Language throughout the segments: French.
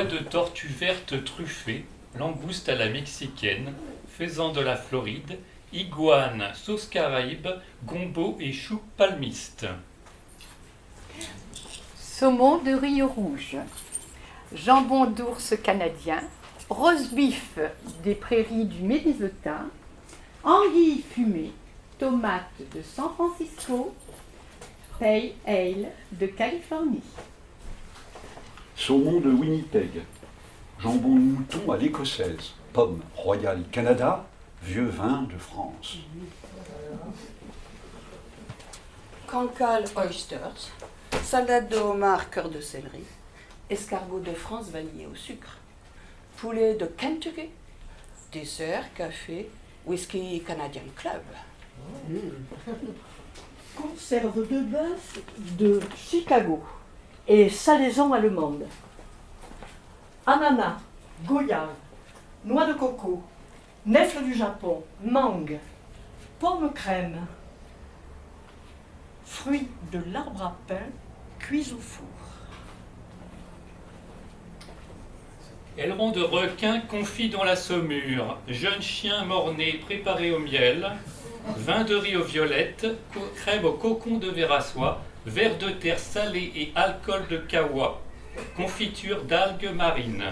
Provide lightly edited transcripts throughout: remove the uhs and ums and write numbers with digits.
foie de tortue verte truffée, langouste à la mexicaine, faisan de la Floride, iguane, sauce caraïbe, gombo et chou palmiste. Saumon de Rio Rouge, jambon d'ours canadien, roast-beef des prairies du Minnesota, anguille fumée, tomates de San Francisco, pale ale de Californie. Saumon de Winnipeg, jambon de mouton à l'écossaise, pomme royale Canada, vieux vin de France. Cancale oysters, salade de homard cœur de céleri, escargot de France vanillé au sucre, poulet de Kentucky, dessert, café, whisky Canadian Club. Conserve de bœuf de Chicago et salaison allemande. Ananas, goyave, noix de coco, nèfles du Japon, mangue, pomme crème, fruits de l'arbre à pain cuits au four. Aileron de requin confit dans la saumure, jeune chien mort-né préparé au miel, vin de riz aux violettes, crème au cocon de verre à soie, verre de terre salé et alcool de kawa, confiture d'algues marines.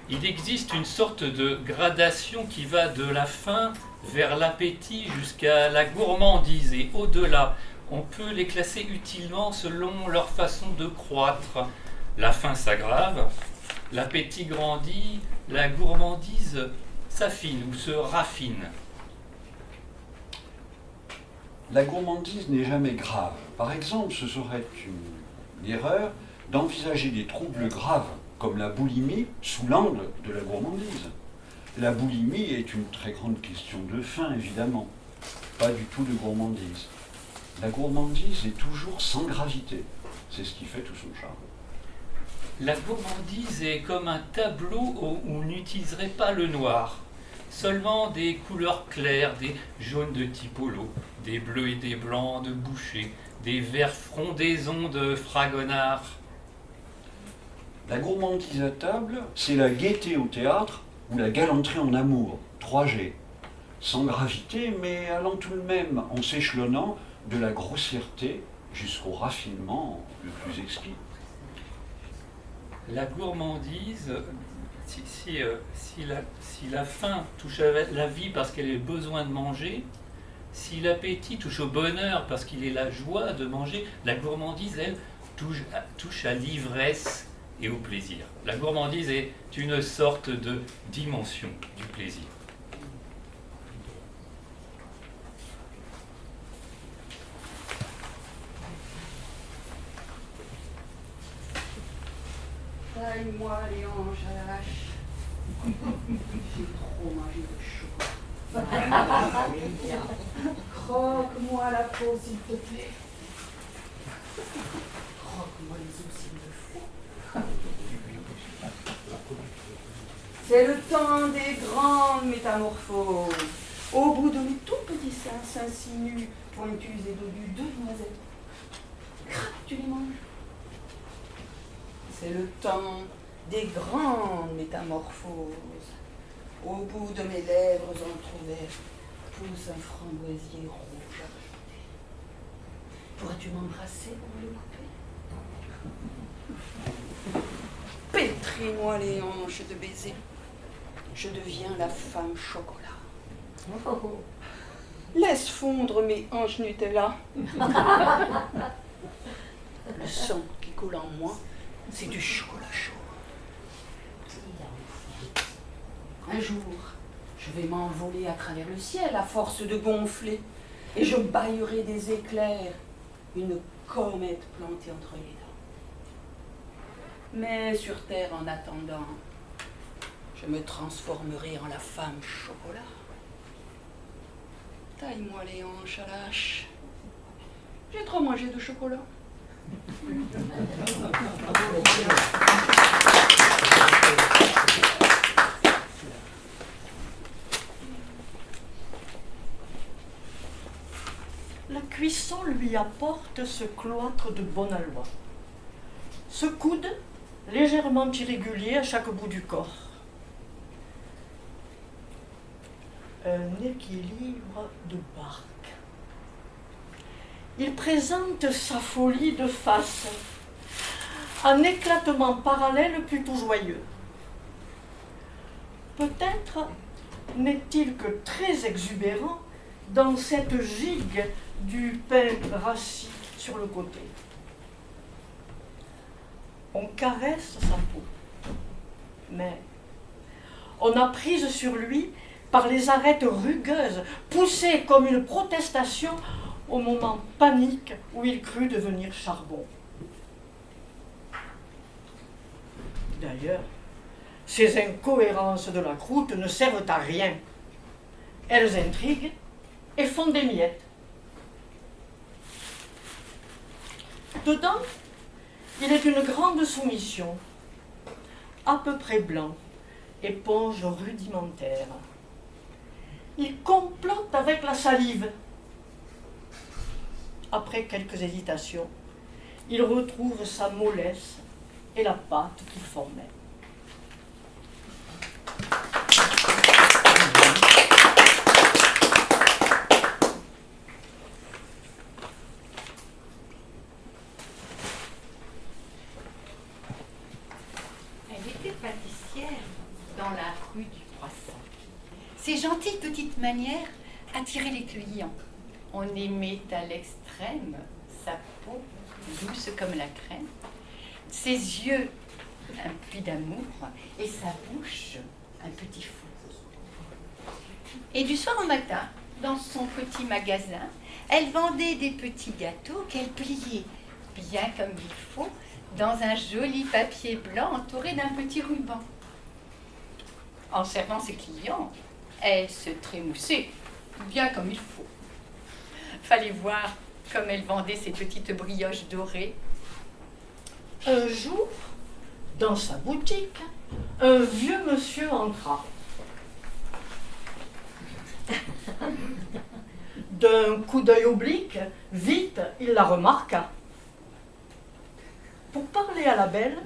Il existe une sorte de gradation qui va de la faim vers l'appétit jusqu'à la gourmandise et au-delà. On peut les classer utilement selon leur façon de croître. La faim s'aggrave, l'appétit grandit, la gourmandise s'affine ou se raffine. La gourmandise n'est jamais grave. Par exemple, ce serait une erreur d'envisager des troubles graves comme la boulimie sous l'angle de la gourmandise. La boulimie est une très grande question de faim, évidemment, pas du tout de gourmandise. La gourmandise est toujours sans gravité, c'est ce qui fait tout son charme. La gourmandise est comme un tableau où on n'utiliserait pas le noir, seulement des couleurs claires, des jaunes de Tipolo, des bleus et des blancs de Boucher, des verts frondaisons de Fragonard. La gourmandise à table, c'est la gaieté au théâtre ou la galanterie en amour, 3G. Sans gravité, mais allant tout de même en s'échelonnant de la grossièreté jusqu'au raffinement le plus exquis. La gourmandise, si la faim touche à la vie parce qu'elle a besoin de manger, si l'appétit touche au bonheur parce qu'il est la joie de manger, la gourmandise, elle, touche à l'ivresse et au plaisir. La gourmandise est une sorte de dimension du plaisir. Taille-moi les hanches à la hache. J'ai trop mangé de chocolat. Croque-moi la peau, s'il te plaît. Croque-moi les oursines de fou. C'est le temps des grandes métamorphoses. Au bout de mes tout petits seins s'insinuent, pointus et dodus, deux noisettes. Crac, tu les manges. C'est le temps des grandes métamorphoses. Au bout de mes lèvres entr'ouvertes pousse un framboisier rouge argenté. Pourrais-tu m'embrasser pour me le couper? Pétris-moi les hanches de baiser. Je deviens la femme chocolat. Laisse fondre mes hanches Nutella. Le sang qui coule en moi, c'est du chocolat chaud. Un jour, je vais m'envoler à travers le ciel à force de gonfler et je bâillerai des éclairs, une comète plantée entre les dents. Mais sur terre, en attendant, je me transformerai en la femme chocolat. Taille-moi les hanches à la hache. J'ai trop mangé de chocolat. La cuisson lui apporte ce cloître de bon aloi, ce coude légèrement irrégulier à chaque bout du corps. Un équilibre de barque. Il présente sa folie de face, un éclatement parallèle plutôt joyeux. Peut-être n'est-il que très exubérant dans cette gigue du pain rassis sur le côté. On caresse sa peau, mais on a prise sur lui par les arêtes rugueuses, poussées comme une protestation au moment panique où il crut devenir charbon. D'ailleurs, ces incohérences de la croûte ne servent à rien. Elles intriguent et font des miettes. Dedans, il est une grande soumission, à peu près blanc, éponge rudimentaire. Il complote avec la salive. Après quelques hésitations, il retrouve sa mollesse et la pâte qu'il formait. Elle était pâtissière dans la rue du Croissant. Ses gentilles petites manières attiraient les clients. On aimait à l'extrême sa peau douce comme la crème, ses yeux un puits d'amour et sa bouche un petit fou. Et du soir au matin, dans son petit magasin, elle vendait des petits gâteaux qu'elle pliait bien comme il faut dans un joli papier blanc entouré d'un petit ruban. En servant ses clients, elle se trémoussait bien comme il faut. Fallait voir comme elle vendait ses petites brioches dorées. Un jour, dans sa boutique, un vieux monsieur entra. D'un coup d'œil oblique, vite, il la remarqua. Pour parler à la belle,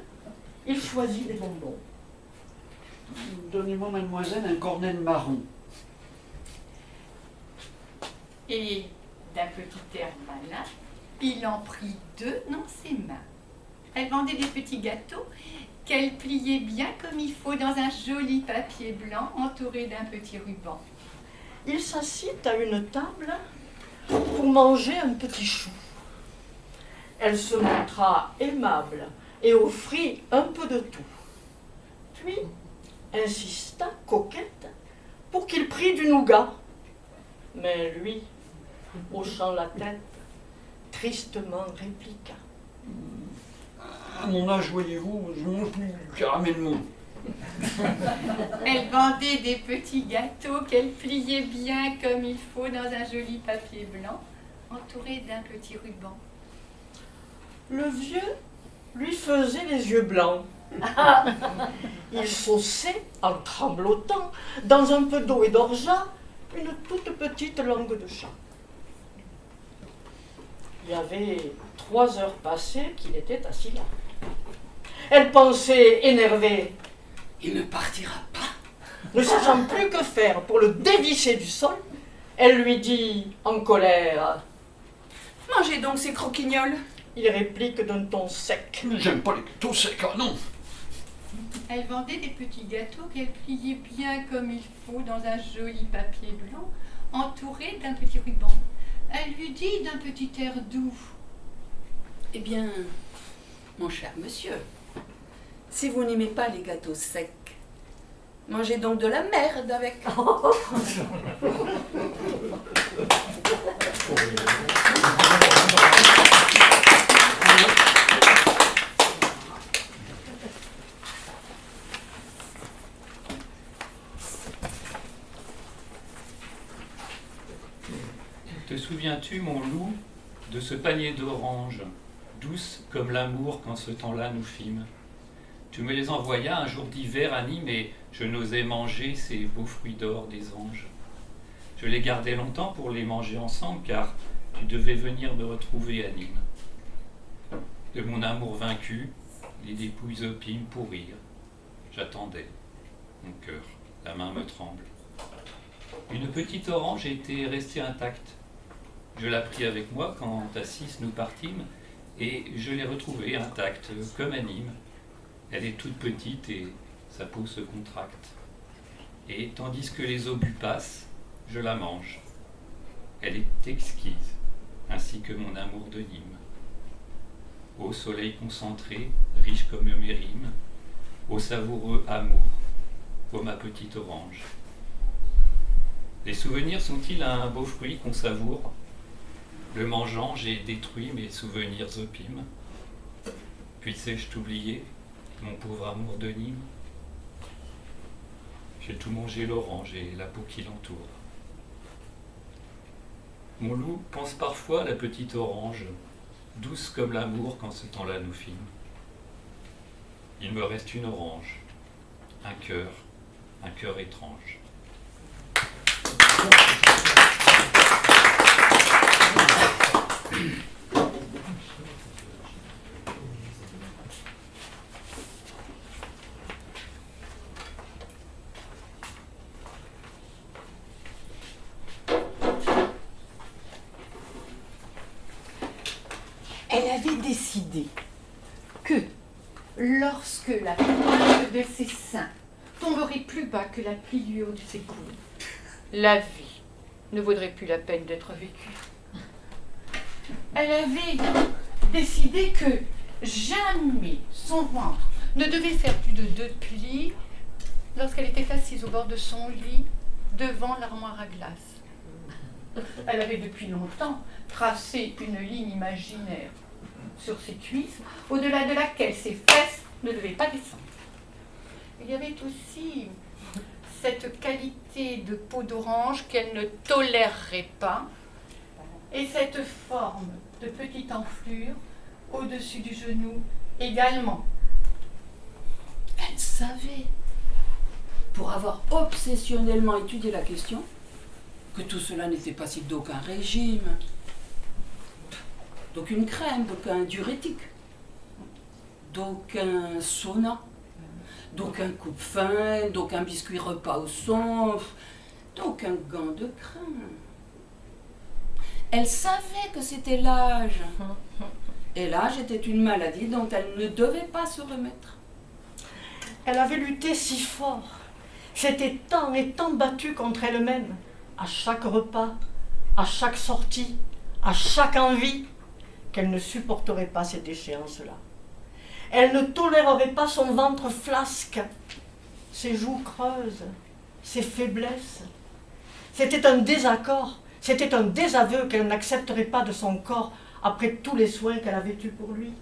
il choisit des bonbons. Donnez-moi, mademoiselle, un cornet marron. Et d'un petit air malin, il en prit 2 dans ses mains. Elle vendait des petits gâteaux qu'elle pliait bien comme il faut dans un joli papier blanc entouré d'un petit ruban. Il s'assit à une table pour manger un petit chou. Elle se montra aimable et offrit un peu de tout. Puis insista, coquette, pour qu'il prît du nougat. Mais lui, hochant la tête, tristement répliqua. À mon âge, voyez-vous, je mange plus du caramel mou. Elle vendait des petits gâteaux qu'elle pliait bien comme il faut dans un joli papier blanc entouré d'un petit ruban. Le vieux lui faisait les yeux blancs. Il sauçait, en tremblotant, dans un peu d'eau et d'orgeat, une toute petite langue de chat. Il y avait 3 heures passées qu'il était assis là. Elle pensait énervée. Il ne partira pas. Ne sachant plus que faire pour le dévisser du sol, elle lui dit en colère. Mangez donc ces croquignoles. Il réplique d'un ton sec. Mais j'aime pas les gâteaux secs, ah non. Elle vendait des petits gâteaux qu'elle pliait bien comme il faut dans un joli papier blanc entouré d'un petit ruban. Elle lui dit d'un petit air doux. Eh bien, mon cher monsieur, si vous n'aimez pas les gâteaux secs, mangez donc de la merde avec. Te souviens-tu, mon loup, de ce panier d'oranges, douce comme l'amour qu'en ce temps-là nous fîmes? Tu me les envoyas un jour d'hiver à Nîmes et je n'osais manger ces beaux fruits d'or des anges. Je les gardai longtemps pour les manger ensemble car tu devais venir me retrouver à Nîmes. De mon amour vaincu, les dépouilles opimes pourrirent. J'attendais, mon cœur, la main me tremble. Une petite orange était restée intacte. Je la pris avec moi quand à 6 nous partîmes, et je l'ai retrouvée intacte, comme à Nîmes. Elle est toute petite et sa peau se contracte. Et tandis que les obus passent, je la mange. Elle est exquise, ainsi que mon amour de Nîmes. Ô soleil concentré, riche comme mes rimes, ô savoureux amour, ô ma petite orange. Les souvenirs sont-ils un beau fruit qu'on savoure? Le mangeant, j'ai détruit mes souvenirs opimes. Puissais-je t'oublier, mon pauvre amour de Nîmes? J'ai tout mangé l'orange et la peau qui l'entoure. Mon loup pense parfois à la petite orange, douce comme l'amour quand ce temps-là nous filme. Il me reste une orange, un cœur étrange. Elle avait décidé que lorsque la pointe de ses seins tomberait plus bas que la pliure de ses coudes, la vie ne vaudrait plus la peine d'être vécue. Elle avait décidé que jamais son ventre ne devait faire plus de 2 plis lorsqu'elle était assise au bord de son lit devant l'armoire à glace. Elle avait depuis longtemps tracé une ligne imaginaire sur ses cuisses, au-delà de laquelle ses fesses ne devaient pas descendre. Il y avait aussi cette qualité de peau d'orange qu'elle ne tolérerait pas, et cette forme de petite enflure au-dessus du genou également. Elle savait, pour avoir obsessionnellement étudié la question, que tout cela n'était passible d'aucun régime, d'aucune crème, d'aucun diurétique, d'aucun sauna, d'aucun coupe-faim, d'aucun biscuit repas au son, d'aucun gant de crin. Elle savait que c'était l'âge. Et l'âge était une maladie dont elle ne devait pas se remettre. Elle avait lutté si fort, s'était tant et tant battue contre elle-même, à chaque repas, à chaque sortie, à chaque envie, qu'elle ne supporterait pas cette échéance-là. Elle ne tolérerait pas son ventre flasque, ses joues creuses, ses faiblesses. C'était un désaccord, c'était un désaveu qu'elle n'accepterait pas de son corps après tous les soins qu'elle avait eus pour lui.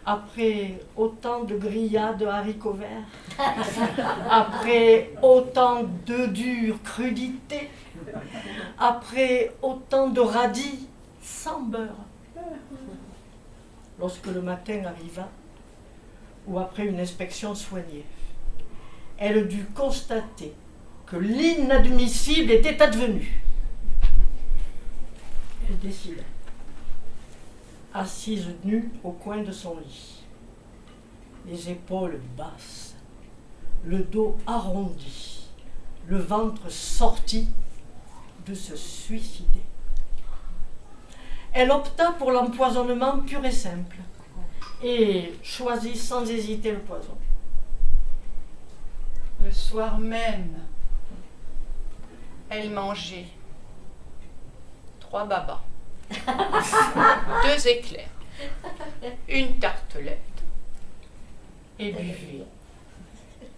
Après autant de grillades de haricots verts, après autant de dures crudités, après autant de radis sans beurre. Lorsque le matin arriva, ou après une inspection soignée, elle dut constater que l'inadmissible était advenu. Elle décida, assise nue au coin de son lit, les épaules basses, le dos arrondi, le ventre sorti, de se suicider. Elle opta pour l'empoisonnement pur et simple et choisit sans hésiter le poison. Le soir même, elle mangeait 3 babas, 2 éclairs, une tartelette et buvait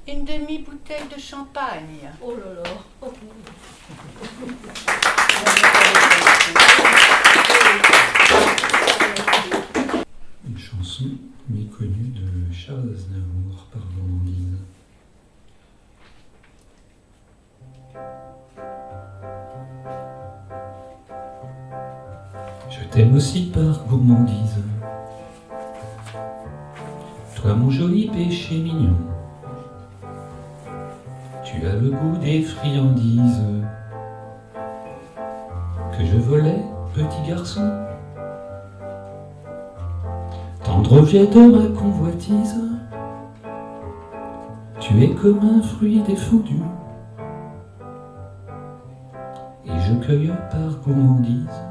une demi-bouteille de champagne. Oh là là. Une chanson méconnue de Charles Aznavour par Gourmandise. Je t'aime aussi par gourmandise, toi mon joli péché mignon. Tu as le goût des friandises que je volais petit garçon, tendre objet de ma convoitise, tu es comme un fruit défendu, et je cueille par gourmandise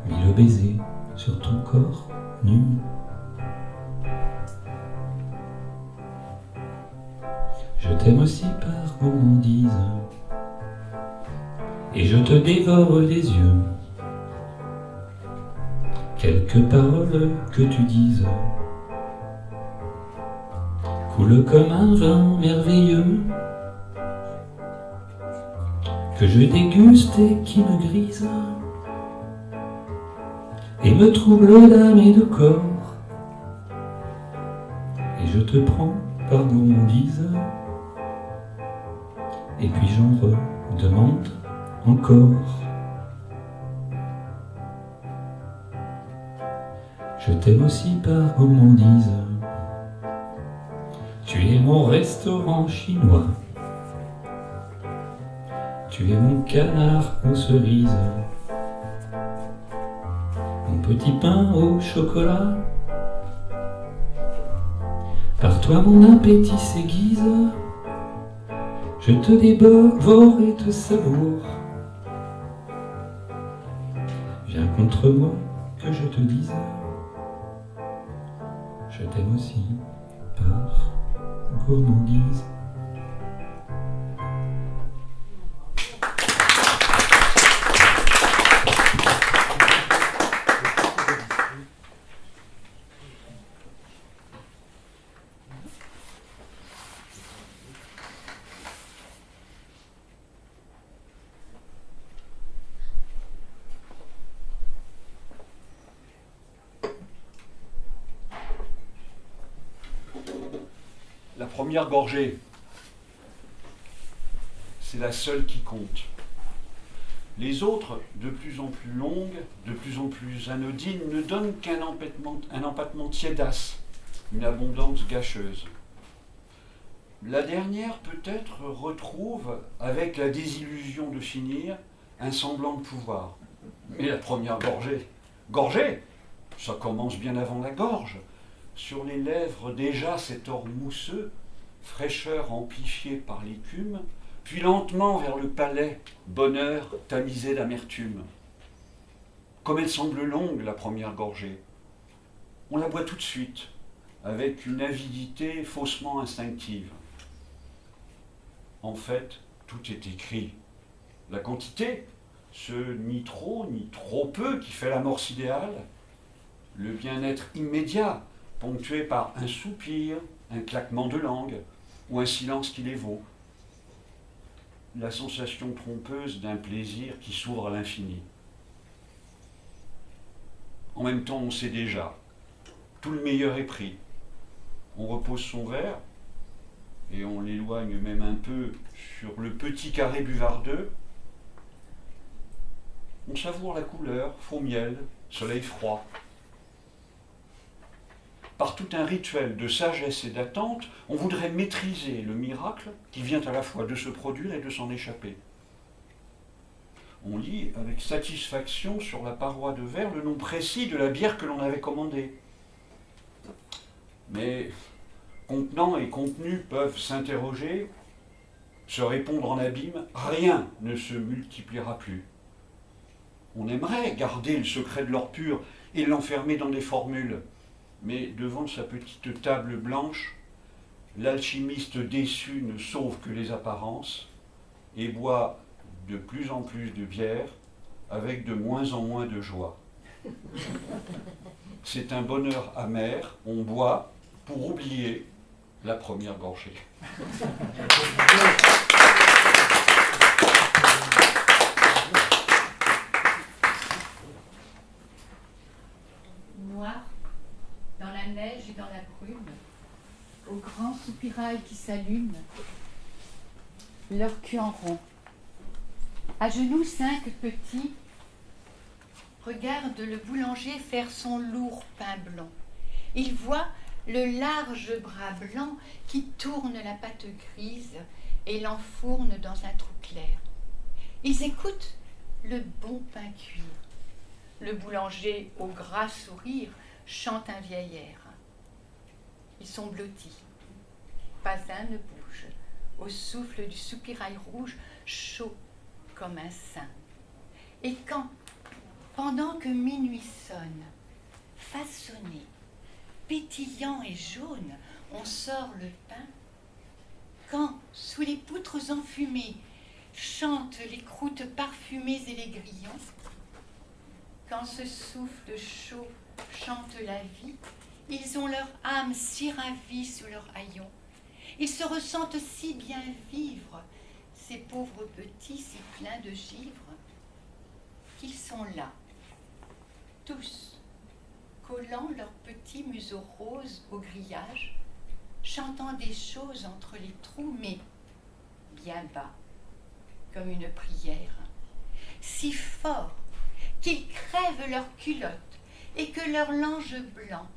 mille baisers sur ton corps nu. Je t'aime aussi par gourmandise, et je te dévore les yeux. Quelques paroles que tu dises coulent comme un vin merveilleux que je déguste et qui me grise et me trouble d'âme et de corps. Et je te prends par gourmandise, et puis j'en redemande encore. Je t'aime aussi par gourmandise, tu es mon restaurant chinois, tu es mon canard aux cerises, mon petit pain au chocolat. Par toi mon appétit s'aiguise, je te dévore et te savoure. Viens contre moi que je te dise, je t'aime aussi par gourmandise. La première gorgée, c'est la seule qui compte. Les autres, de plus en plus longues, de plus en plus anodines, ne donnent qu'un empattement tiédasse, une abondance gâcheuse. La dernière, peut-être, retrouve, avec la désillusion de finir, un semblant de pouvoir. Mais la première gorgée, ça commence bien avant la gorge. Sur les lèvres déjà cet or mousseux, fraîcheur amplifiée par l'écume, puis lentement vers le palais, bonheur tamisé d'amertume. Comme elle semble longue, la première gorgée, on la boit tout de suite, avec une avidité faussement instinctive. En fait, tout est écrit. La quantité, ce ni trop peu qui fait l'amorce idéale, le bien-être immédiat, ponctué par un soupir, un claquement de langue ou un silence qui les vaut. La sensation trompeuse d'un plaisir qui s'ouvre à l'infini. En même temps, on sait déjà, tout le meilleur est pris. On repose son verre et on l'éloigne même un peu sur le petit carré buvardeux. On savoure la couleur, faux miel, soleil froid. Par tout un rituel de sagesse et d'attente, on voudrait maîtriser le miracle qui vient à la fois de se produire et de s'en échapper. On lit avec satisfaction sur la paroi de verre le nom précis de la bière que l'on avait commandée. Mais contenant et contenu peuvent s'interroger, se répondre en abîme, rien ne se multipliera plus. On aimerait garder le secret de l'or pur et l'enfermer dans des formules. Mais devant sa petite table blanche, l'alchimiste déçu ne sauve que les apparences et boit de plus en plus de bière avec de moins en moins de joie. C'est un bonheur amer, on boit pour oublier la première gorgée. Noir, dans la neige et dans la brume, aux grands soupirails qui s'allument, leur cul en rond. À genoux 5 petits regardent le boulanger faire son lourd pain blond. Ils voient le large bras blanc qui tourne la pâte grise et l'enfourne dans un trou clair. Ils écoutent le bon pain cuit. Le boulanger au gras sourire chante un vieil air. Ils sont blottis, pas un ne bouge, au souffle du soupirail rouge, chaud comme un sein. Et quand, pendant que minuit sonne, façonné, pétillant et jaune, on sort le pain, quand, sous les poutres enfumées, chantent les croûtes parfumées et les grillons, quand ce souffle chaud chante la vie, ils ont leur âme si ravie sous leur haillon. Ils se ressentent si bien vivre, ces pauvres petits si pleins de givre, qu'ils sont là, tous, collant leurs petits museaux roses au grillage, chantant des choses entre les trous, mais bien bas, comme une prière, si fort qu'ils crèvent leurs culottes et que leur lange blanc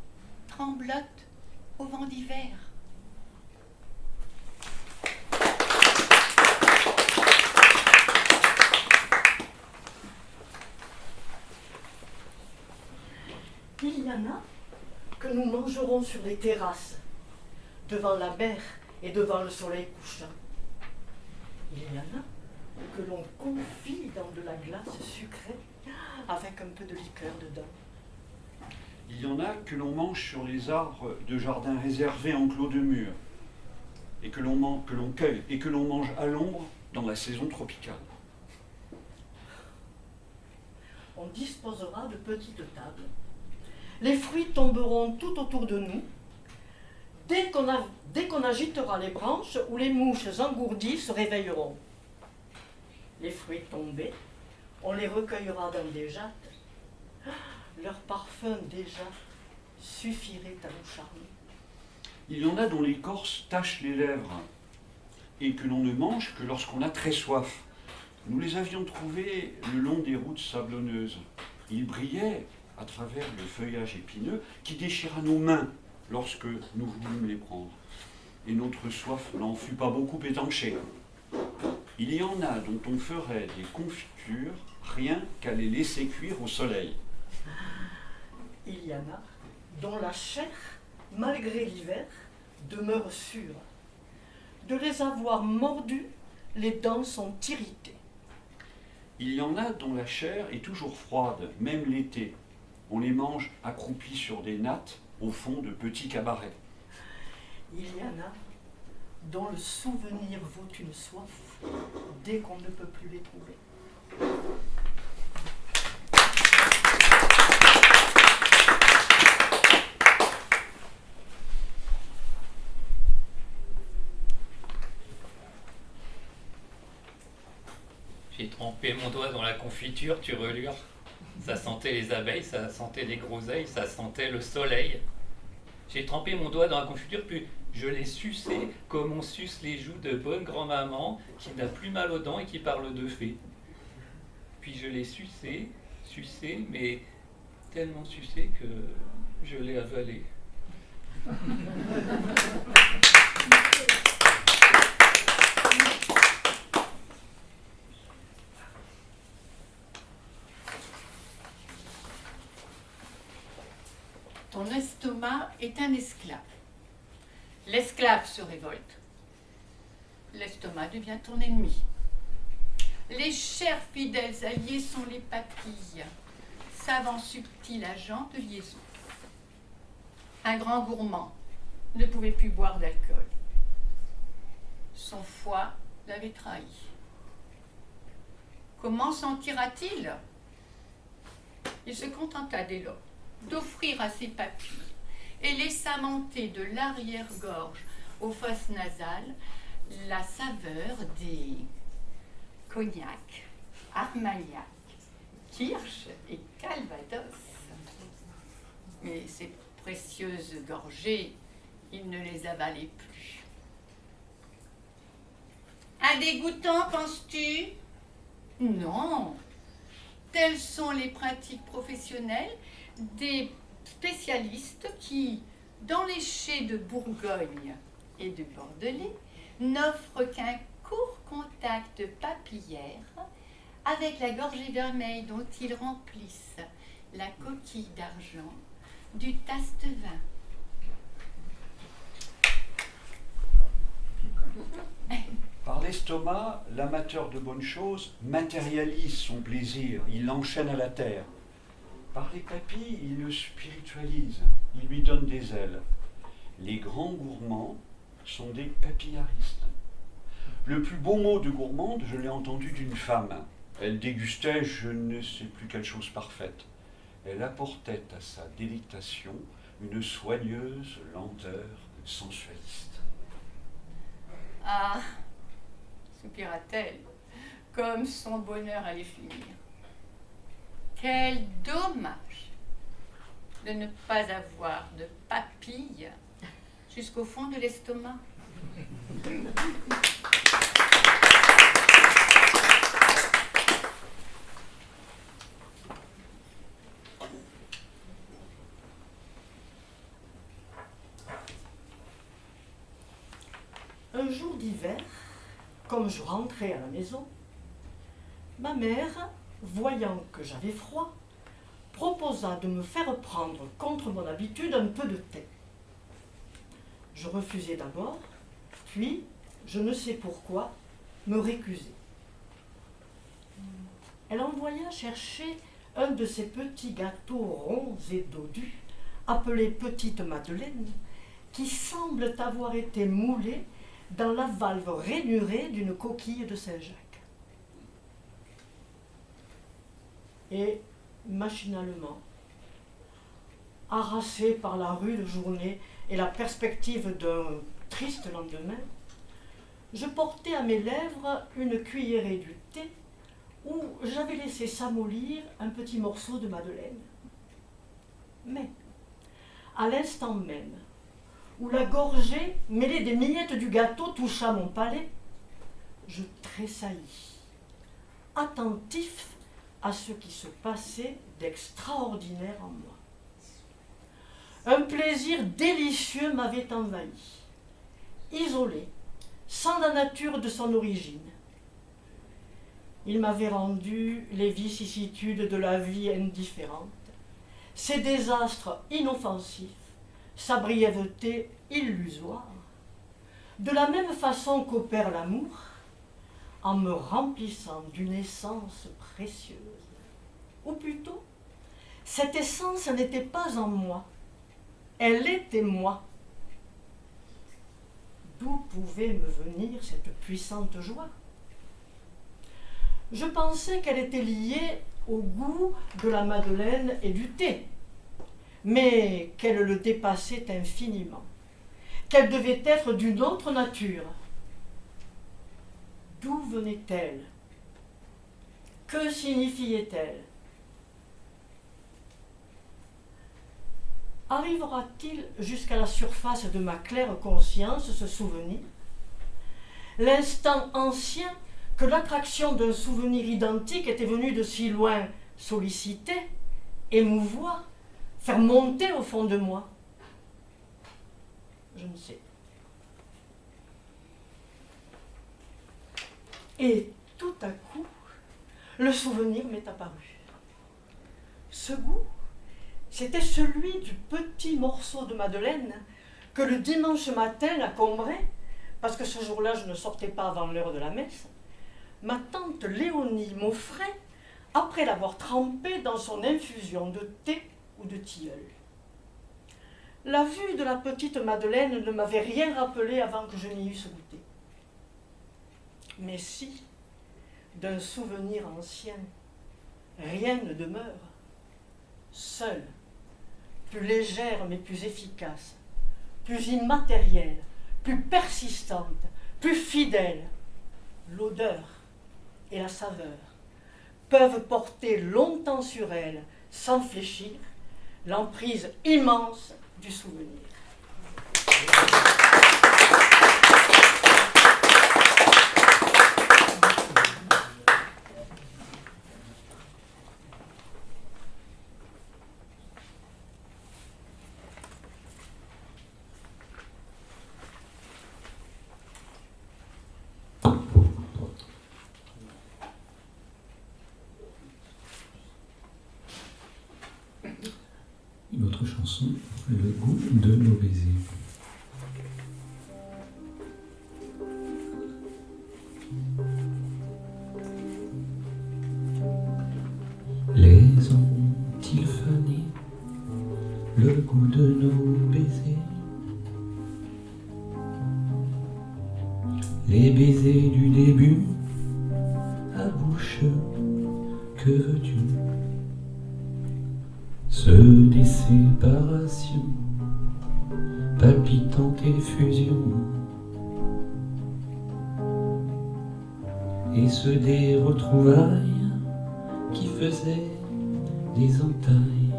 tremblote au vent d'hiver. Il y en a que nous mangerons sur les terrasses, devant la mer et devant le soleil couchant. Il y en a que l'on confie dans de la glace sucrée avec un peu de liqueur dedans. Il y en a que l'on mange sur les arbres de jardins réservés en clos de mur, et que l'on cueille et que l'on mange à l'ombre dans la saison tropicale. On disposera de petites tables. Les fruits tomberont tout autour de nous. Dès qu'on agitera les branches ou les mouches engourdies se réveilleront. Les fruits tombés, on les recueillera dans des jattes. Leur parfum déjà suffirait à nous charmer. Il y en a dont l'écorce tache les lèvres et que l'on ne mange que lorsqu'on a très soif. Nous les avions trouvés le long des routes sablonneuses. Ils brillaient à travers le feuillage épineux qui déchira nos mains lorsque nous voulûmes les prendre. Et notre soif n'en fut pas beaucoup étanchée. Il y en a dont on ferait des confitures rien qu'à les laisser cuire au soleil. Il y en a dont la chair, malgré l'hiver, demeure sûre. De les avoir mordus, les dents sont irritées. Il y en a dont la chair est toujours froide, même l'été. On les mange accroupis sur des nattes au fond de petits cabarets. Il y en a dont le souvenir vaut une soif dès qu'on ne peut plus les trouver. J'ai trempé mon doigt dans la confiture, tu relures. Ça sentait les abeilles, ça sentait les groseilles, ça sentait le soleil. J'ai trempé mon doigt dans la confiture, puis je l'ai sucé comme on suce les joues de bonne grand-maman qui n'a plus mal aux dents et qui parle de fées. Puis je l'ai sucé, mais tellement sucé que je l'ai avalé. Ton estomac est un esclave. L'esclave se révolte. L'estomac devient ton ennemi. Les chers fidèles alliés sont les papilles, savants subtils agents de liaison. Un grand gourmand ne pouvait plus boire d'alcool. Son foie l'avait trahi. Comment s'en tira-t-il? Il se contenta dès lors d'offrir à ses papilles et laissa monter de l'arrière-gorge aux fosses nasales la saveur des cognac, armagnac, kirsch et calvados. Mais ces précieuses gorgées, il ne les avalait plus. Un dégoûtant, penses-tu? Non. Telles sont les pratiques professionnelles des spécialistes qui, dans les chais de Bourgogne et de Bordelais, n'offrent qu'un court contact papillaire avec la gorgée vermeille dont ils remplissent la coquille d'argent du taste-vin. Par l'estomac, l'amateur de bonnes choses matérialise son plaisir, il l'enchaîne à la terre. Par les papilles, il le spiritualise, il lui donne des ailes. Les grands gourmands sont des papillaristes. Le plus beau mot de gourmande, je l'ai entendu d'une femme. Elle dégustait je ne sais plus quelle chose parfaite. Elle apportait à sa délectation une soigneuse lenteur sensualiste. Ah, soupira-t-elle, comme son bonheur allait finir. Quel dommage de ne pas avoir de papilles jusqu'au fond de l'estomac. Un jour d'hiver, comme je rentrais à la maison, ma mère, voyant que j'avais froid, proposa de me faire prendre contre mon habitude un peu de thé. Je refusai d'abord, puis, je ne sais pourquoi, me récusai. Elle envoya chercher un de ces petits gâteaux ronds et dodus, appelés petites madeleines, qui semblent avoir été moulés dans la valve rainurée d'une coquille de Saint-Jacques. Et, machinalement, harassé par la rude journée et la perspective d'un triste lendemain, je portais à mes lèvres une cuillerée du thé où j'avais laissé s'amollir un petit morceau de madeleine. Mais, à l'instant même où la gorgée mêlée des miettes du gâteau toucha mon palais, je tressaillis, attentif à ce qui se passait d'extraordinaire en moi. Un plaisir délicieux m'avait envahi, isolé, sans la nature de son origine. Il m'avait rendu les vicissitudes de la vie indifférentes, ses désastres inoffensifs, sa brièveté illusoire, de la même façon qu'opère l'amour, en me remplissant d'une essence précieuse. Ou plutôt, cette essence n'était pas en moi, elle était moi. D'où pouvait me venir cette puissante joie? Je pensais qu'elle était liée au goût de la madeleine et du thé, mais qu'elle le dépassait infiniment, qu'elle devait être d'une autre nature. D'où venait-elle? Que signifiait-elle? Arrivera-t-il jusqu'à la surface de ma claire conscience ce souvenir? L'instant ancien que l'attraction d'un souvenir identique était venue de si loin solliciter, émouvoir, faire monter au fond de moi? Je ne sais. Et tout à coup, le souvenir m'est apparu. Ce goût, c'était celui du petit morceau de madeleine que le dimanche matin à Combray, parce que ce jour-là je ne sortais pas avant l'heure de la messe, ma tante Léonie m'offrait après l'avoir trempé dans son infusion de thé ou de tilleul. La vue de la petite madeleine ne m'avait rien rappelé avant que je n'y eusse goûté. Mais si, d'un souvenir ancien, rien ne demeure, seule, plus légère mais plus efficace, plus immatérielle, plus persistante, plus fidèle, l'odeur et la saveur peuvent porter longtemps sur elle, sans fléchir, l'emprise immense du souvenir. notre chanson, Le goût de nos baisers. Les ont-ils fanés, le goût de nos baisers? Les baisers du début, à bouche, que veux-tu? Ceux des séparations, palpitantes effusions, et ceux des retrouvailles qui faisaient des entailles.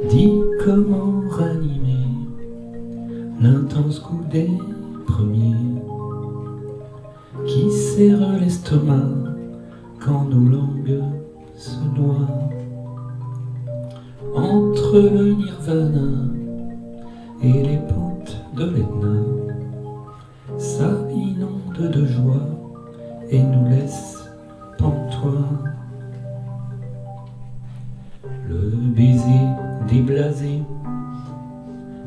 Dis comment ranimer l'intense goût des premiers qui serre l'estomac quand nos langues se noient. Entre le nirvana et les pentes de l'Etna, ça inonde de joie et nous laisse pantois. Le baiser déblasé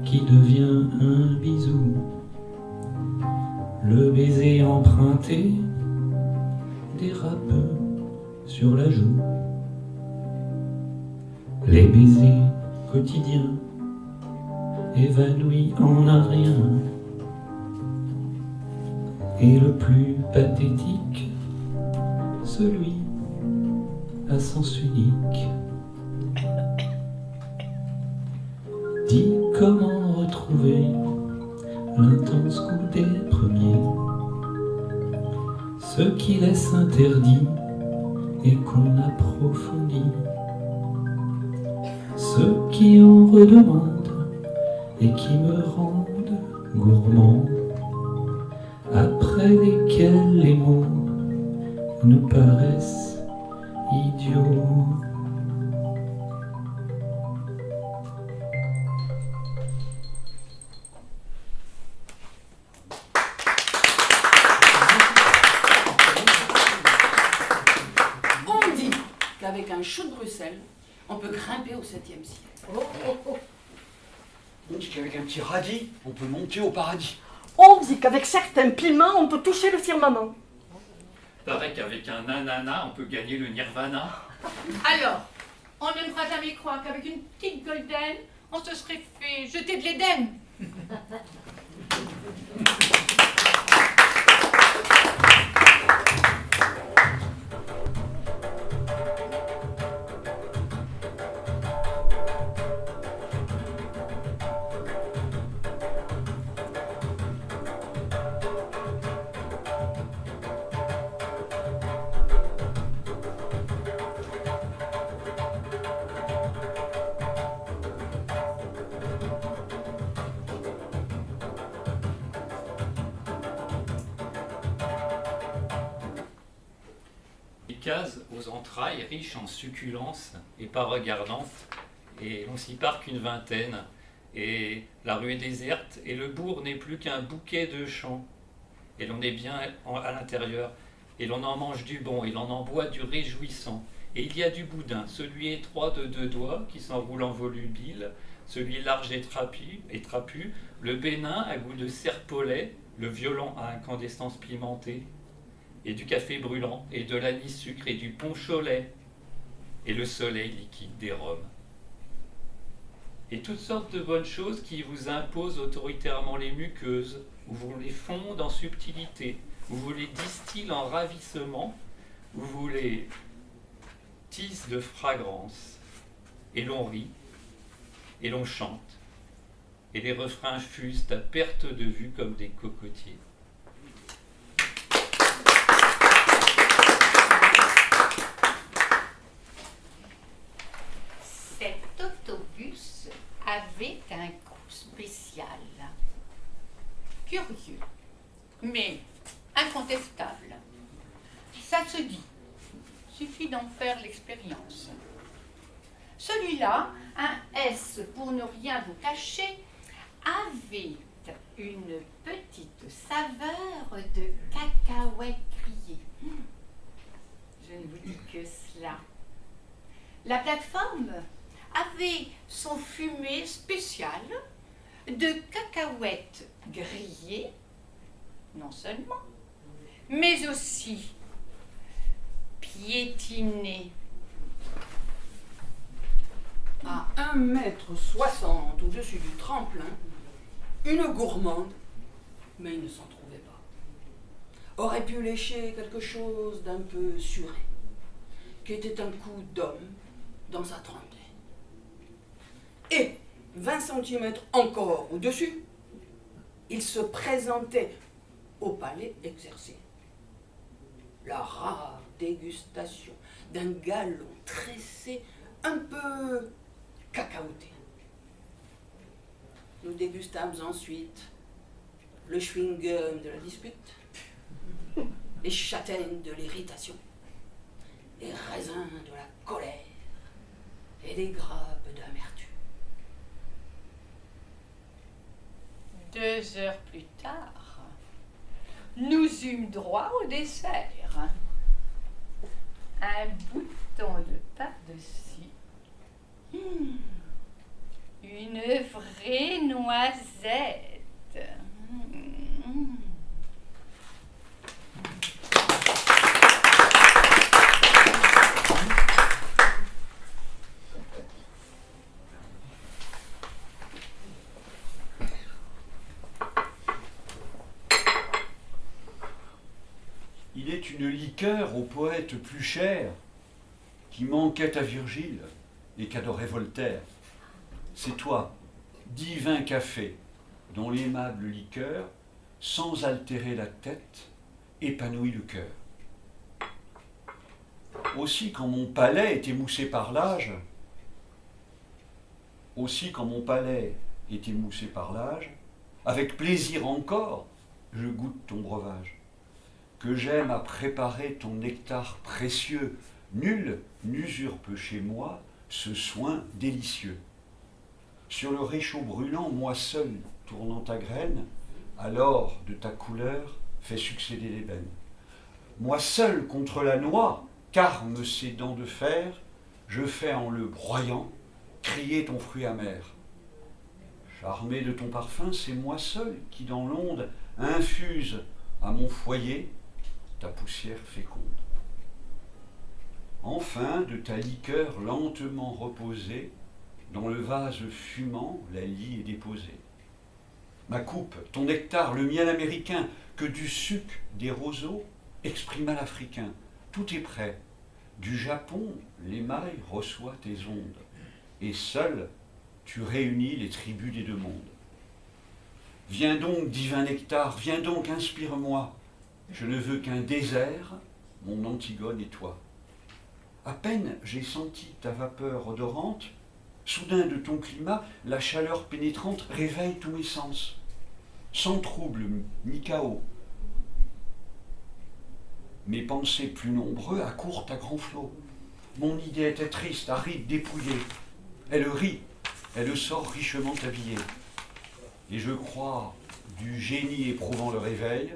qui devient un bisou, le baiser emprunté dérape sur la joue. Les baisers quotidiens évanouis en un rien, et le plus pathétique, celui à sens unique. Dis comment retrouver l'intense goût des premiers, ceux qui laissent interdit et qu'on approfondit, ceux qui en redemandent et qui me rendent gourmand, après lesquels les mots nous paraissent idiots. On dit qu'avec un chou de Bruxelles, on peut grimper au 7e ciel. On dit qu'avec un petit radis, on peut monter au paradis. On dit qu'avec certains piments, on peut toucher le firmament. Paraît qu'avec un ananas, on peut gagner le nirvana. Alors, on ne fera jamais croire qu'avec une petite golden, on se serait fait jeter de l'Éden. Cases aux entrailles riches en succulence et pas regardantes, et l'on s'y parque une vingtaine, et la rue est déserte, et le bourg n'est plus qu'un bouquet de champs, et l'on est bien à l'intérieur, et l'on en mange du bon, et l'on en boit du réjouissant, et il y a du boudin, celui étroit de 2 doigts qui s'enroule en volubile, celui large et trapu, le bénin à goût de serpolet, le violent à incandescence pimentée, et du café brûlant, et de l'anis sucre, et du punch au lait, et le soleil liquide des rhums. Et toutes sortes de bonnes choses qui vous imposent autoritairement les muqueuses, ou vous les fondent en subtilité, ou vous les distillent en ravissement, ou vous les tissent de fragrance, et l'on rit, et l'on chante, et les refrains fusent à perte de vue comme des cocotiers. Cet autobus avait un goût spécial. Curieux, mais incontestable. Ça se dit. Suffit d'en faire l'expérience. Celui-là, un S pour ne rien vous cacher, avait une petite saveur de cacahuètes grillées. Je ne vous dis que cela. La plateforme avait son fumet spécial de cacahuètes grillées, non seulement, mais aussi piétinées. À 1,60 m au-dessus du tremplin, une gourmande, mais il ne s'en trouvait pas, aurait pu lécher quelque chose d'un peu suré, qui était un coup d'homme dans sa trentaine. Et 20 cm encore au-dessus, il se présentait au palais exercé. La rare dégustation d'un galon tressé un peu cacahuté. Nous dégustâmes ensuite le chewing-gum de la dispute, les châtaignes de l'irritation, les raisins de la colère et les grappes d'amertume. 2 heures plus tard, nous eûmes droit au dessert. Un bouton de par-dessus. Une vraie noisette. Il est une liqueur au poète plus cher, qui manquait à Virgile et qu'adorait Voltaire. C'est toi, divin café, dont l'aimable liqueur, sans altérer la tête, épanouit le cœur. Aussi quand mon palais est émoussé par l'âge, avec plaisir encore, je goûte ton breuvage. Que j'aime à préparer ton nectar précieux, nul n'usurpe chez moi ce soin délicieux. Sur le réchaud brûlant, moi seul tournant ta graine, alors de ta couleur fais succéder l'ébène. Moi seul contre la noix, qu'arment ses dents de fer, je fais en le broyant crier ton fruit amer. Charmé de ton parfum, c'est moi seul qui dans l'onde infuse à mon foyer ta poussière féconde. Enfin, de ta liqueur lentement reposée, dans le vase fumant, la lie est déposée. Ma coupe, ton nectar, le miel américain, que du suc des roseaux exprima l'africain. Tout est prêt. Du Japon, l'émail reçoit tes ondes. Et seul, tu réunis les tribus des deux mondes. Viens donc, divin nectar, viens donc, inspire-moi. Je ne veux qu'un désert, mon Antigone et toi. À peine j'ai senti ta vapeur odorante, soudain de ton climat, la chaleur pénétrante réveille tous mes sens. Sans trouble ni chaos, mes pensées plus nombreux accourent à grands flots. Mon idée était triste, aride, dépouillée. Elle rit, elle sort richement habillée. Et je crois, du génie éprouvant le réveil,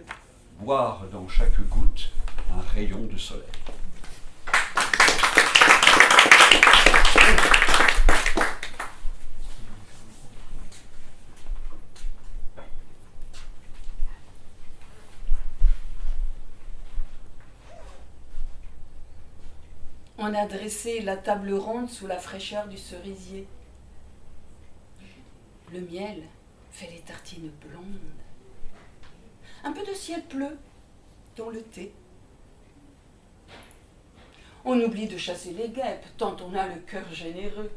boire dans chaque goutte un rayon de soleil. On a dressé la table ronde sous la fraîcheur du cerisier. Le miel fait les tartines blondes. Un peu de ciel pleut, dont le thé. On oublie de chasser les guêpes, tant on a le cœur généreux.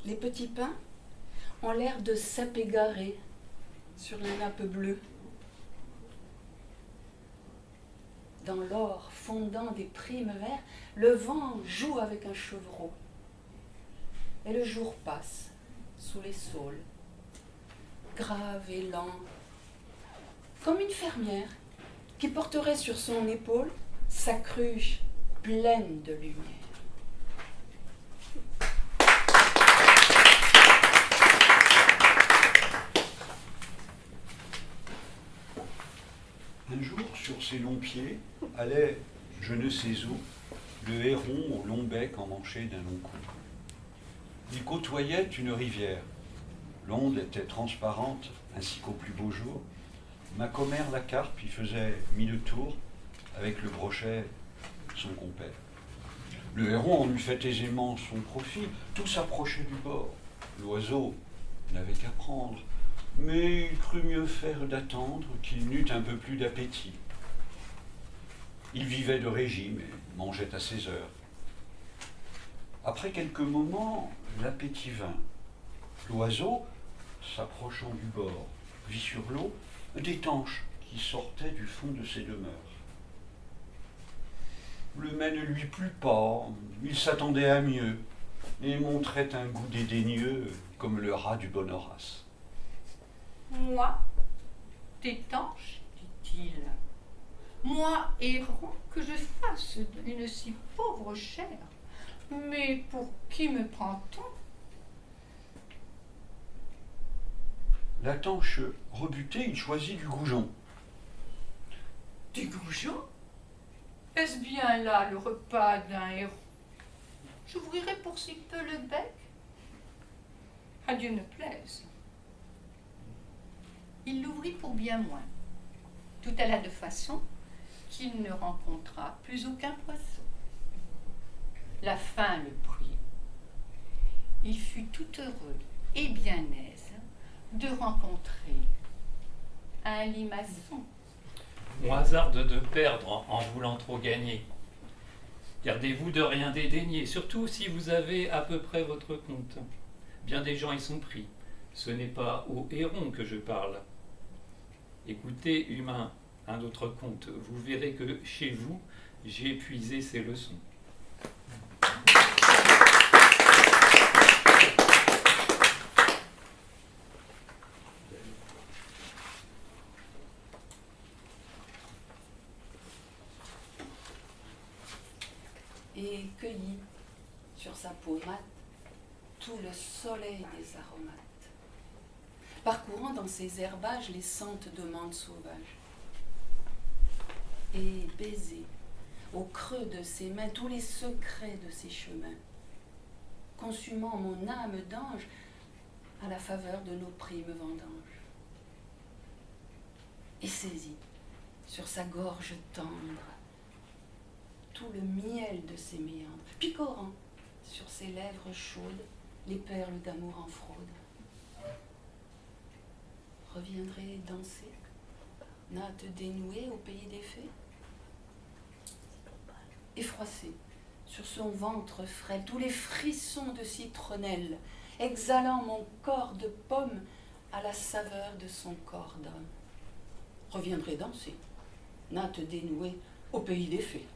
Les petits pains ont l'air de s'égarer sur la nappe bleue. Dans l'or fondant des primes verts, le vent joue avec un chevreau. Et le jour passe sous les saules, grave et lent, comme une fermière qui porterait sur son épaule sa cruche pleine de lumière. Un jour, sur ses longs pieds, allait, je ne sais où, le héron au long bec emmanché d'un long cou. Il côtoyait une rivière. L'onde était transparente, ainsi qu'au plus beau jour. Ma commère la carpe y faisait 1000 tours, avec le brochet, son compère. Le héron en eût fait aisément son profit, tout s'approchait du bord. L'oiseau n'avait qu'à prendre, mais il crut mieux faire d'attendre qu'il n'eût un peu plus d'appétit. Il vivait de régime et mangeait à ses heures. Après quelques moments, l'appétit vint. L'oiseau, s'approchant du bord, vit sur l'eau des tanches qui sortaient du fond de ses demeures. Le mets ne lui plut pas, il s'attendait à mieux, et montrait un goût dédaigneux comme le rat du bon Horace. Moi, t'étanche, dit-il, moi, héron, que je fasse une si pauvre chair. Mais pour qui me prend-on? La tanche rebutée, il choisit du goujon. Du goujon? Est-ce bien là le repas d'un héron? J'ouvrirai pour si peu le bec? À Dieu ne plaise. Il l'ouvrit pour bien moins. Tout alla de façon qu'il ne rencontra plus aucun poisson. La faim le prit. Il fut tout heureux et bien aise de rencontrer un limaçon. On hasarde de perdre en voulant trop gagner. Gardez-vous de rien dédaigner, surtout si vous avez à peu près votre compte. Bien des gens y sont pris. Ce n'est pas au héron que je parle. Écoutez, humain, un autre conte. Vous verrez que chez vous, j'ai puisé ces leçons. Et cueillit sur sa peau mate tout le soleil des aromates, parcourant dans ses herbages les sentes de menthe sauvage, et baiser au creux de ses mains tous les secrets de ses chemins, consumant mon âme d'ange à la faveur de nos primes vendanges, et saisit sur sa gorge tendre tout le miel de ses méandres, picorant sur ses lèvres chaudes les perles d'amour en fraude. Reviendrai danser, natte dénouée au pays des fées, et froisser sur son ventre frêle tous les frissons de citronnelle, exhalant mon corps de pomme à la saveur de son corps d'homme. Reviendrai danser, natte dénouée au pays des fées.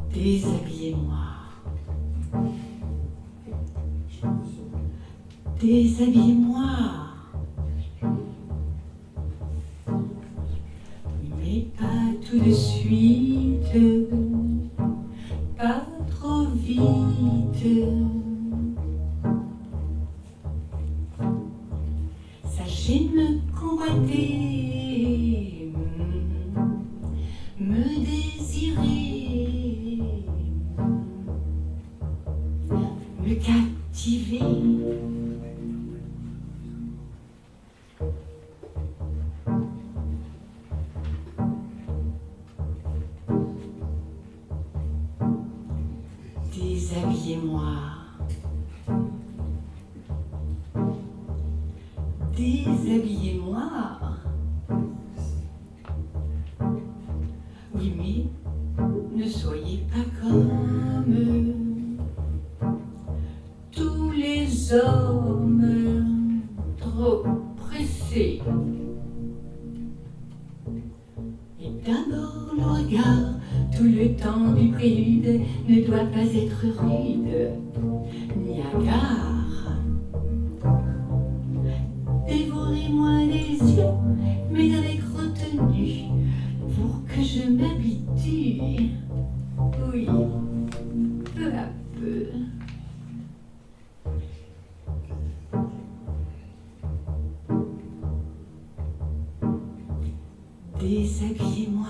Déshabillez-moi. Déshabillez-moi. Mais pas tout de suite, pas trop vite. Sachez me convoiter, me désirer, me captiver. Déshabillez-moi. Déshabillez-moi. Oui, mais ne soyez pas comme tous les sommes trop pressés. Et d'abord le regard, tout le temps du prélude ne doit pas être rude, ni hagard. Dévorez-moi les yeux, mais avec retenue, pour que je m'habitue. Oui, peu à peu. Déshabillez-moi.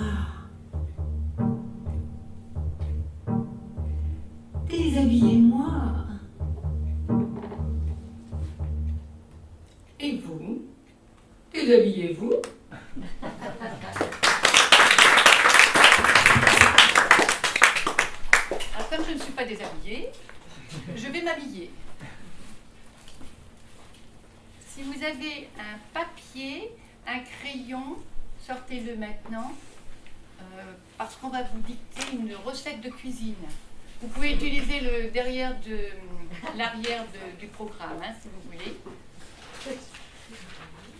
Déshabillez-moi. Et vous? Déshabillez-vous? Alors, comme je ne suis pas déshabillée, je vais m'habiller. Si vous avez un papier, un crayon, sortez-le maintenant, parce qu'on va vous dicter une recette de cuisine. Vous pouvez utiliser le l'arrière du programme, hein, si vous voulez.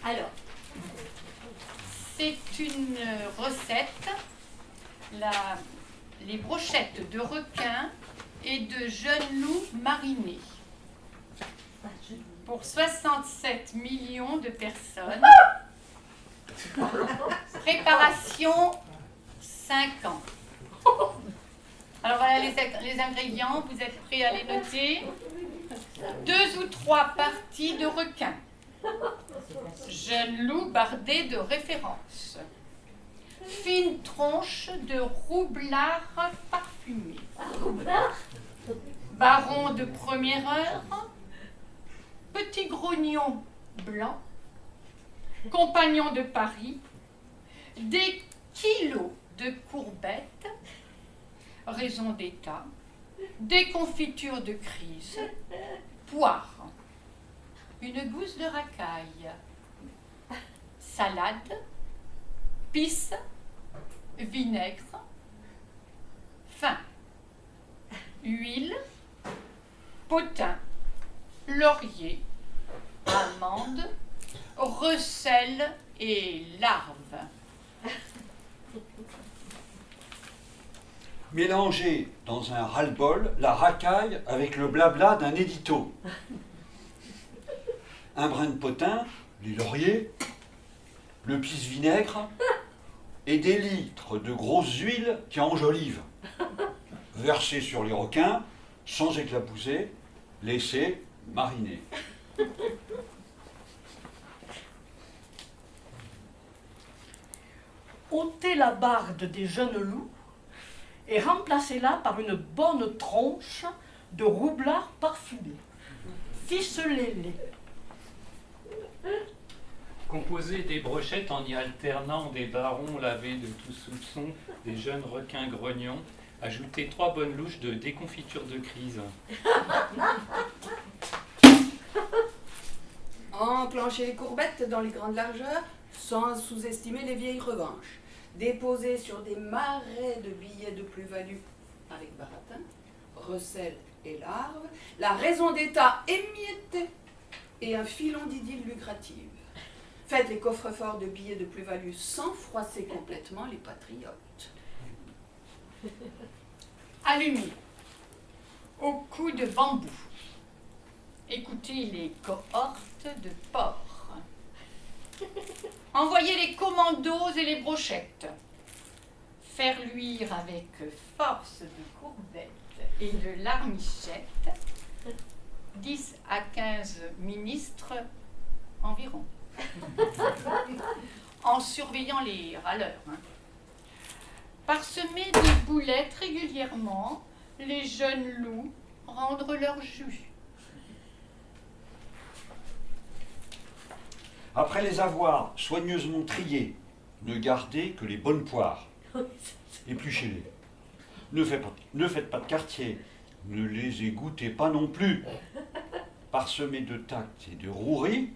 Alors, c'est une recette, les brochettes de requin et de jeunes loups marinés. Pour 67 millions de personnes. Préparation 5 ans. Alors voilà les ingrédients, vous êtes prêts à les noter? 2 ou 3 parties de requin. Jeune loup bardé de référence. Fine tronche de roublard parfumé. Baron de première heure. Petit grognon blanc. Compagnon de Paris. Des kilos de courbettes. Raison d'état. Des confitures de crise. Poire. Une gousse de racaille. Salade. Pisse. Vinaigre. Fin. Huile. Potin. Laurier. Amande. Recel et larves. Mélangez dans un ras-le-bol la racaille avec le blabla d'un édito. Un brin de potin, les lauriers, le pisse-vinaigre et des litres de grosses huiles qui enjolivent. Versez sur les requins, sans éclabousser, laissez mariner. Ôtez la barde des jeunes loups et remplacez-la par une bonne tronche de roublard parfumé. Ficelez-les. Composez des brochettes en y alternant des barons lavés de tout soupçon, des jeunes requins grognons. Ajoutez 3 bonnes louches de déconfiture de crise. Enclenchez les courbettes dans les grandes largeurs, sans sous-estimer les vieilles revanches. Déposez sur des marais de billets de plus-value avec baratin, recel et larves, la raison d'état émiettée et un filon d'idylle lucrative. Faites les coffres-forts de billets de plus-value sans froisser complètement les patriotes. Allumez au cou de bambou. Écoutez les cohortes de porcs. Envoyez les commandos et les brochettes. Faire luire avec force de courbettes et de larmichettes 10 à 15 ministres environ. En surveillant les râleurs. Parsemer de boulettes régulièrement, les jeunes loups rendre leur jus. Après les avoir soigneusement triés, ne gardez que les bonnes poires. Épluchez-les. Ne faites pas de quartier. Ne les égouttez pas non plus. Parsemez de tact et de rouerie,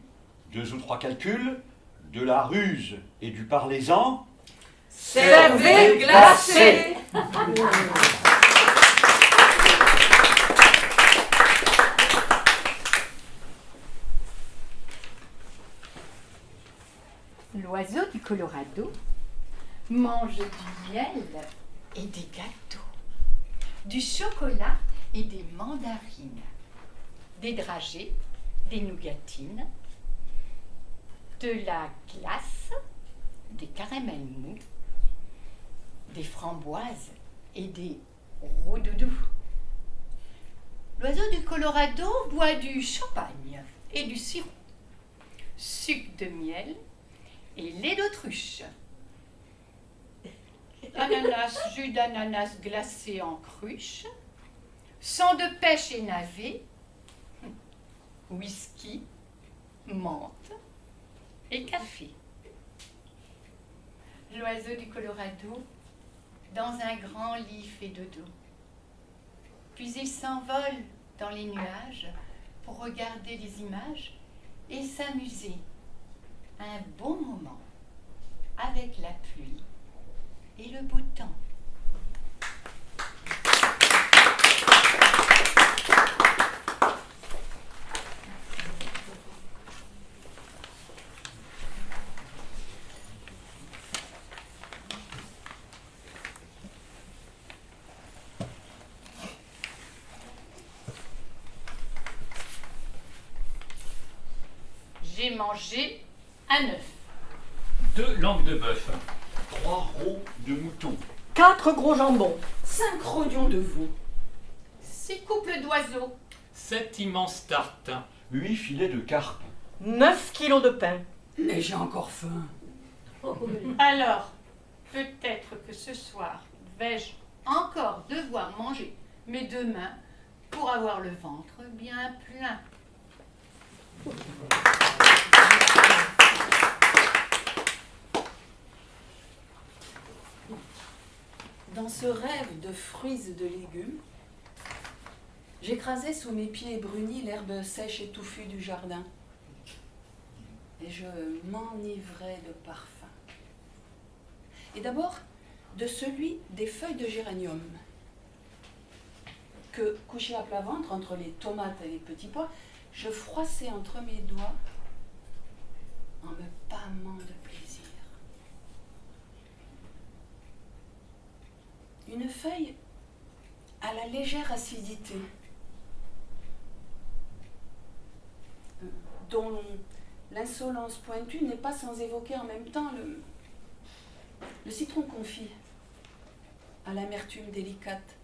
2 ou 3 calculs, de la ruse et du parlez-en. Servez glacé. Colorado mange du miel et des gâteaux, du chocolat et des mandarines, des dragées, des nougatines, de la glace, des caramels mous, des framboises et des roux-doudous. L'oiseau du Colorado boit du champagne et du sirop, sucre de miel et lait d'autruche. Ananas, jus d'ananas glacé en cruche, sang de pêche et navet, whisky, menthe et café. L'oiseau du Colorado, dans un grand lit fait de dos. Puis il s'envole dans les nuages pour regarder les images et s'amuser un bon moment avec la pluie et le beau temps. J'ai mangé un œuf, 2 langues de bœuf, 3 rots de mouton, 4 gros jambons, 5 rodions de veau, 6 couples d'oiseaux, 7 immenses tartes, 8 filets de carpe, 9 kilos de pain. mais j'ai encore faim. Alors, peut-être que ce soir, vais-je encore devoir manger, mais demain, pour avoir le ventre bien plein. Dans ce rêve de fruits et de légumes, j'écrasais sous mes pieds brunis l'herbe sèche et touffue du jardin. Et je m'enivrais de parfums. Et d'abord, de celui des feuilles de géranium, que, couché à plat ventre entre les tomates et les petits pois, je froissais entre mes doigts en me pâmant de plaisir. Une feuille à la légère acidité, dont l'insolence pointue n'est pas sans évoquer en même temps le citron confit, à l'amertume délicate,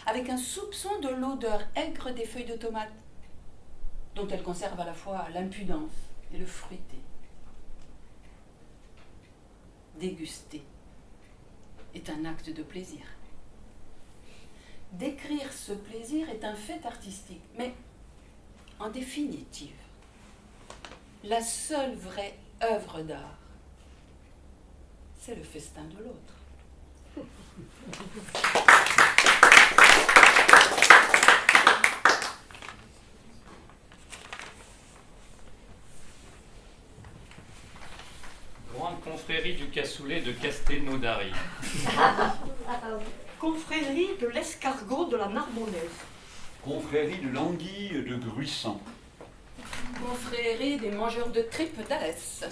avec un soupçon de l'odeur aigre des feuilles de tomate, dont elle conserve à la fois l'impudence et le fruité. Déguster est un acte de plaisir. Décrire ce plaisir est un fait artistique, mais en définitive, la seule vraie œuvre d'art, c'est le festin de l'autre. grande confrérie du cassoulet de Castelnaudary, Confrérie de l'escargot de la Narbonnaise. confrérie de l'anguille de Gruissant, Confrérie des mangeurs de tripes d'Alès.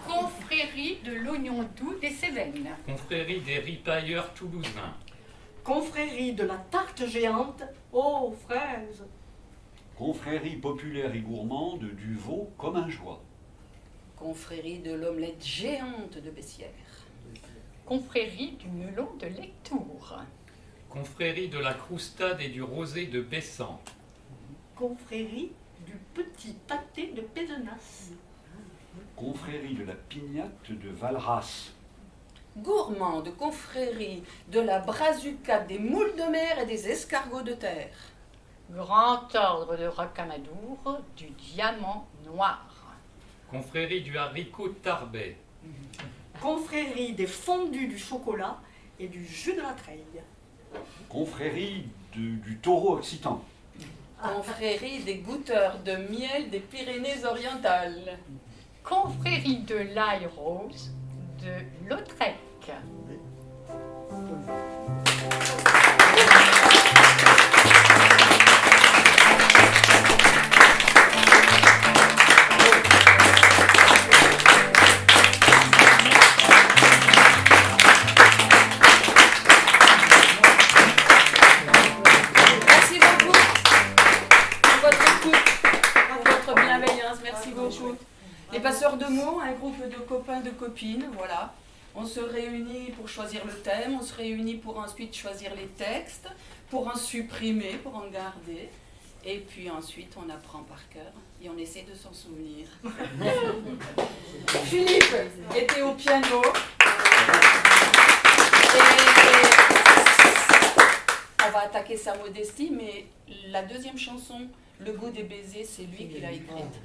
Confrérie de l'oignon doux des Cévennes. confrérie des ripailleurs toulousains, Confrérie de la tarte géante aux fraises. confrérie populaire et gourmande du veau comme un joie, Confrérie de l'omelette géante de Bessières. Confrérie du melon de Lectoure. confrérie de la croustade et du rosé de Bessan, Confrérie du petit pâté de Pézenas. confrérie de la pignate de Valras, Gourmande confrérie de la brazucade des moules de mer et des escargots de terre. Grand ordre de Rocamadour du diamant noir. confrérie du haricot tarbet, Confrérie des fondus du chocolat et du jus de la treille. confrérie du taureau occitan, Confrérie des goûteurs de miel des Pyrénées-Orientales. Confrérie de l'ail rose de Lautrec. passeurs de mots, un groupe de copains, de copines, voilà. On se réunit pour choisir le thème, on se réunit pour ensuite choisir les textes, pour en supprimer, pour en garder. Et puis ensuite, on apprend par cœur et on essaie de s'en souvenir. Philippe était au piano. Et on va attaquer sa modestie, mais la deuxième chanson, Le goût des baisers, c'est lui qui l'a écrite.